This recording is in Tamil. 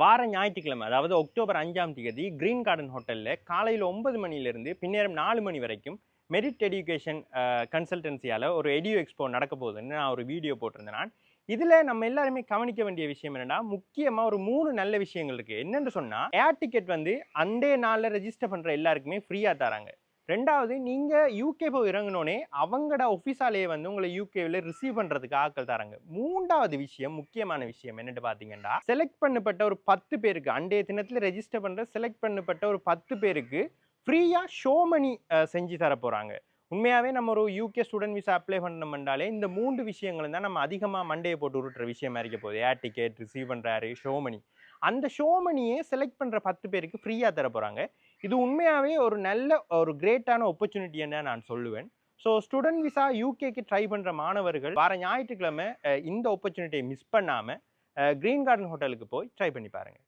வார ஞாயிற்றுக்கிழமை அதாவது அக்டோபர் 5ஆம் தேதி கிரீன் கார்டன் ஹோட்டலில் காலையில் 9 மணியிலிருந்து பின்னேரம் 4 மணி வரைக்கும் மெரிட் எடியூகேஷன் கன்சல்டன்சியால் ஒரு எடியூ எக்ஸ்போ நடக்க போகுதுன்னு நான் ஒரு வீடியோ போட்டிருந்தேன். நான் இதில் நம்ம எல்லாருமே கவனிக்க வேண்டிய விஷயம் என்னென்னா, முக்கியமாக ஒரு 3 நல்ல விஷயங்கள் இருக்குது. என்னென்னு சொன்னால், ஏர் டிக்கெட் வந்து அண்டே நாளில் ரெஜிஸ்டர் பண்ணுற எல்லாருக்குமே ஃப்ரீயாக தராங்க. ரெண்டாவது, நீங்கள் யூகே போய் இறங்கினோடனே அவங்களோட ஆஃபீஸாலேயே வந்து உங்களை யூகேவில் ரிசீவ் பண்ணுறதுக்கு ஆட்கள் தராங்க. மூன்றாவது விஷயம், முக்கியமான விஷயம் என்னென்னு பார்த்தீங்கன்னா, செலக்ட் பண்ணப்பட்ட ஒரு 10 பேருக்கு அண்டைய தினத்தில் ரெஜிஸ்டர் பண்ணுற செலக்ட் பண்ணப்பட்ட ஒரு 10 பேருக்கு ஃப்ரீயாக ஷோ மணி செஞ்சு தர போகிறாங்க. உண்மையாகவே நம்ம ஒரு யூகே ஸ்டூடெண்ட் விசா அப்ளை பண்ணோம்னாலே இந்த 3 விஷயங்கள் தான் நம்ம அதிகமாக மண்டையை போட்டு உருட்டுற விஷயமா இருக்க போகுது. ஏர் டிக்கெட், ரிசீவ் பண்ணுறாரு, ஷோ மணி. அந்த ஷோ மணியே செலக்ட் பண்ணுற 10 பேருக்கு ஃப்ரீயாக தர போகிறாங்க. இது உண்மையாகவே ஒரு நல்ல ஒரு கிரேட்டான ஆப்பர்ச்சுனிட்டின்னு நான் சொல்லுவேன். ஸோ ஸ்டூடெண்ட் விசா யூகேக்கு ட்ரை பண்ணுற மாணவர்கள் வார ஞாயிற்றுக்கிழமை இந்த ஆப்பர்ச்சுனிட்டியை மிஸ் பண்ணாமல் கிரீன் கார்டன் ஹோட்டலுக்கு போய் ட்ரை பண்ணி பாருங்கள்.